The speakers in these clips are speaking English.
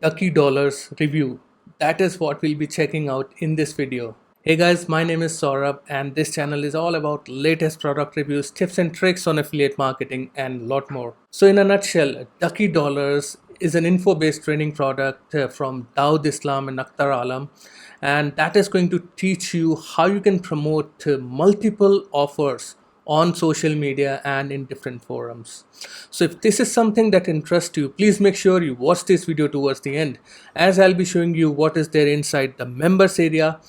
Ducky Dollars review. That is what we'll be checking out in this video. Hey guys, my name is Saurabh and this channel is all about latest product reviews, tips and tricks on affiliate marketing and lot more. So in a nutshell, Ducky Dollars is an info-based training product from Dawood Islam and Akhtar Alam, and that is going to teach you how you can promote multiple offers on social media and in different forums. So if this is something that interests you, please make sure you watch this video towards the end, as I'll be showing you what is there inside the members area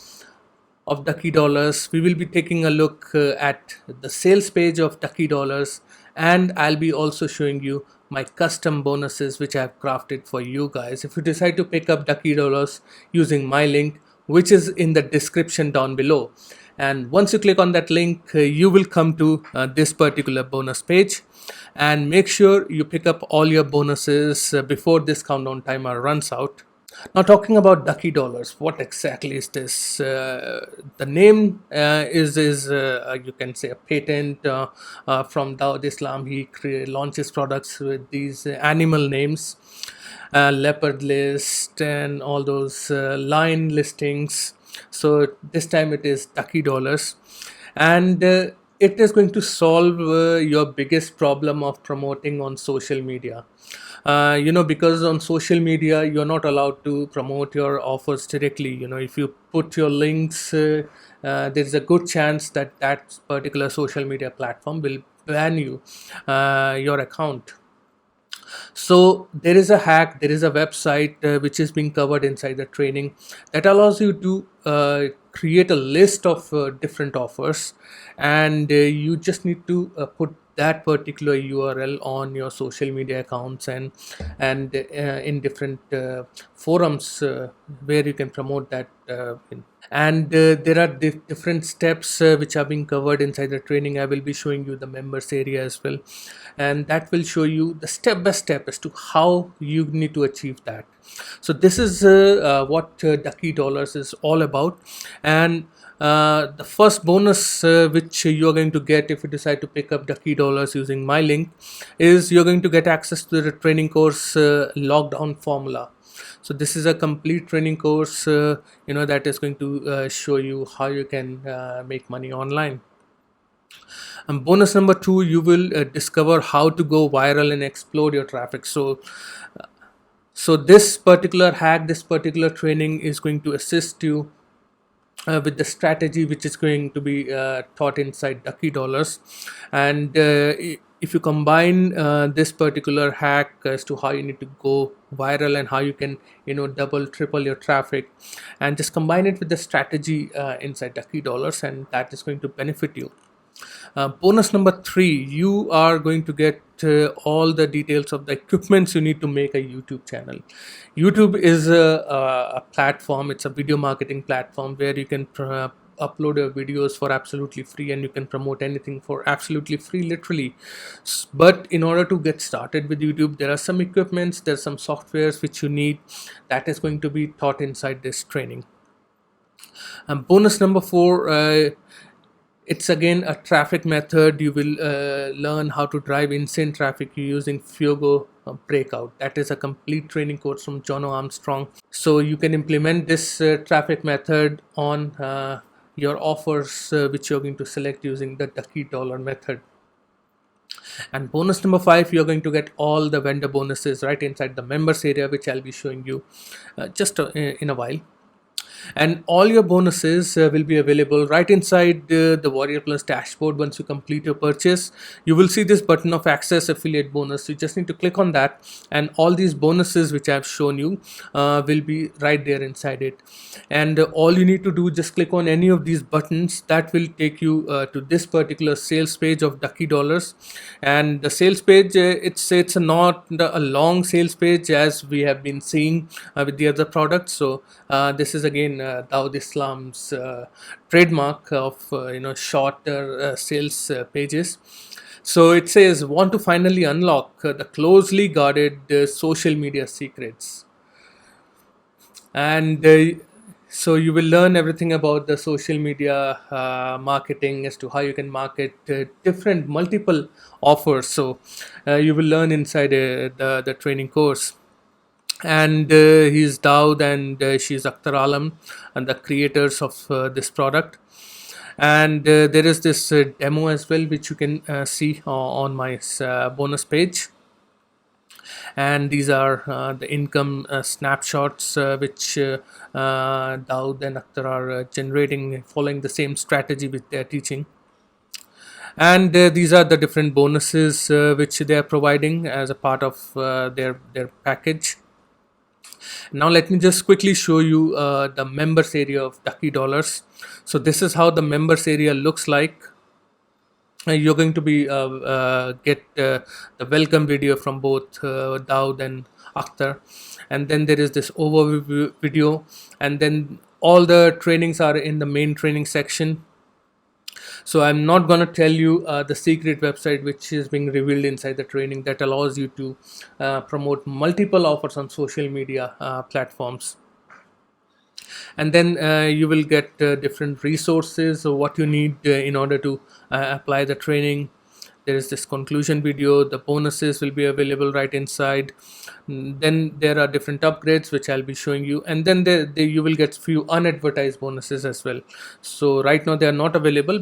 of Ducky Dollars. We will be taking a look at the sales page of Ducky Dollars, and I'll be also showing you my custom bonuses which I have crafted for you guys if you decide to pick up Ducky Dollars using my link, which is in the description down below. And once you click on that link, you will come to this particular bonus page, and make sure you pick up all your bonuses before this countdown timer runs out. Now, talking about Ducky Dollars, what exactly is this? The name is you can say a patent from Dawood Islam. He launches products with these animal names, leopard list, and all those lion listings. So this time it is Ducky Dollars, and it is going to solve your biggest problem of promoting on social media. Because on social media you're not allowed to promote your offers directly. If you put your links, there's a good chance that that particular social media platform will ban you your account. So there is a hack, there is a website which is being covered inside the training that allows you to create a list of different offers, and you just need to put that particular URL on your social media accounts and in different forums where you can promote that and there are different steps which are being covered inside the training. I will be showing you the members area as well, and that will show you the step by step as to how you need to achieve that. So this is what Ducky Dollars is all about. And the first bonus which you're going to get if you decide to pick up Ducky Dollars using my link is you're going to get access to the training course Lockdown Formula. So this is a complete training course that is going to show you how you can make money online. And bonus number 2, you will discover how to go viral and explode your traffic. So this particular hack, this particular training is going to assist you with the strategy which is going to be taught inside Ducky Dollars. And if you combine this particular hack as to how you need to go viral and how you can double triple your traffic, and just combine it with the strategy inside Ducky Dollars, and that is going to benefit you. Bonus number 3, you are going to get all the details of the equipments you need to make a YouTube channel. YouTube is a platform, it's a video marketing platform where you can upload your videos for absolutely free, and you can promote anything for absolutely free, literally. But in order to get started with YouTube, there are some equipments, there's some softwares which you need, that is going to be taught inside this training. Bonus number 4, it's again a traffic method. You will learn how to drive insane traffic using Fuego Breakout. That is a complete training course from Jono Armstrong. So you can implement this traffic method on your offers which you're going to select using the Ducky Dollar method. And bonus number 5, you're going to get all the vendor bonuses right inside the members area, which I'll be showing you just in a while. And all your bonuses will be available right inside the Warrior Plus dashboard. Once you complete your purchase, you will see this button of access affiliate bonus. You just need to click on that, and all these bonuses which I have shown you will be right there inside it. And all you need to do, just click on any of these buttons. That will take you to this particular sales page of Ducky Dollars. And the sales page, it's not a long sales page as we have been seeing with the other products. So this is again Dawood Islam's trademark of shorter sales pages. So it says, want to finally unlock the closely guarded social media secrets. And so you will learn everything about the social media marketing as to how you can market different multiple offers. So you will learn inside the training course. and he's Daud and she's Akhtar Alam, and the creators of this product. And there is this demo as well, which you can see on my bonus page. And these are the income snapshots which Daud and Akhtar are generating, following the same strategy which they are teaching. And these are the different bonuses which they are providing as a part of their package. Now let me just quickly show you the members area of Ducky Dollars. So this is how the members area looks like. You're going to be get the welcome video from both Daud and Akhtar, and then there is this overview video, and then all the trainings are in the main training section. So I'm not going to tell you the secret website which is being revealed inside the training that allows you to promote multiple offers on social media platforms. And then you will get different resources or what you need in order to apply the training. There is this conclusion video, the bonuses will be available right inside. Then there are different upgrades which I'll be showing you, and then you will get few unadvertised bonuses as well. So right now they are not available,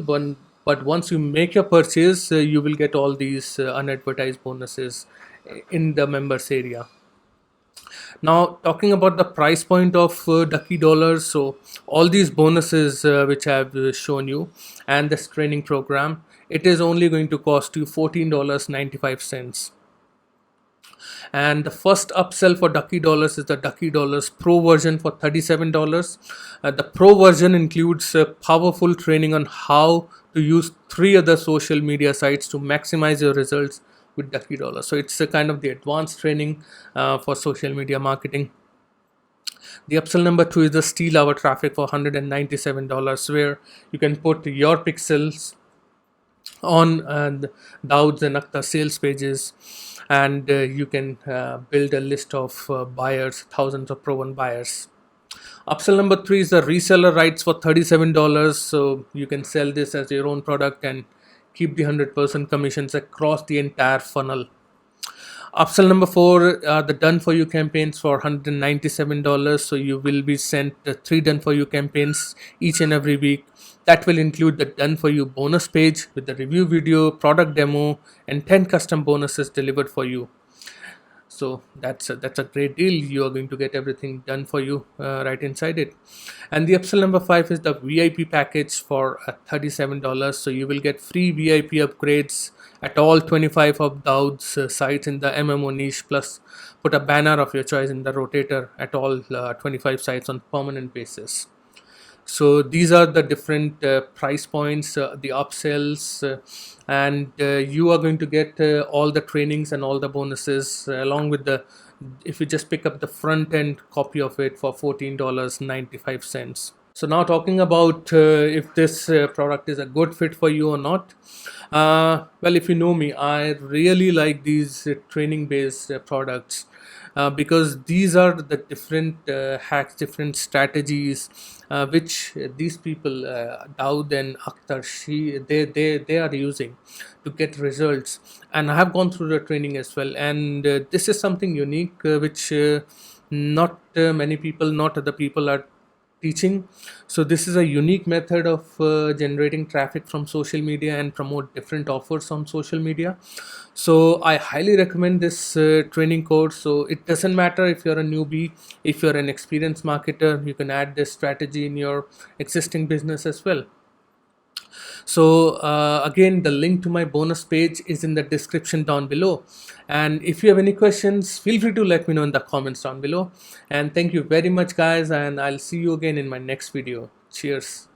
but once you make your purchase, you will get all these unadvertised bonuses in the members area. Now talking about the price point of Ducky Dollars, so all these bonuses which I have shown you and this training program, it is only going to cost you $14.95. And the first upsell for Ducky Dollars is the Ducky Dollars Pro version for $37. The Pro version includes powerful training on how to use 3 other social media sites to maximize your results with Ducky Dollars. So it's a kind of the advanced training for social media marketing. The upsell number 2 is the Steal Our Traffic for $197, where you can put your pixels on Daud's and Akhtar sales pages, and you can build a list of buyers, thousands of proven buyers. Upsell number 3 is the reseller rights for $37, so you can sell this as your own product and keep the 100% commissions across the entire funnel. Upsell number 4 are the done for you campaigns for $197, so you will be sent 3 done for you campaigns each and every week. That will include the done for you bonus page with the review video, product demo, and 10 custom bonuses delivered for you. So that's a great deal. You are going to get everything done for you right inside it. And the upsell number 5 is the VIP package for $37. So you will get free VIP upgrades at all 25 of Daud's sites in the MMO niche, plus put a banner of your choice in the rotator at all 25 sites on permanent basis. So these are the different price points, the upsells, and you are going to get all the trainings and all the bonuses along with the, if you just pick up the front end copy of it for $14.95. So now talking about if this product is a good fit for you or not. Well, if you know me, I really like these training based products. Because these are the different hacks, different strategies which these people, Daud and Akhtar, they are using to get results. And I have gone through the training as well, and this is something unique which not many people, not other people are teaching. So this is a unique method of generating traffic from social media and promote different offers on social media. So I highly recommend this training course. So it doesn't matter if you're a newbie, if you're an experienced marketer, you can add this strategy in your existing business as well. So again, the link to my bonus page is in the description down below, and if you have any questions, feel free to let me know in the comments down below. And thank you very much guys, and I'll see you again in my next video. Cheers.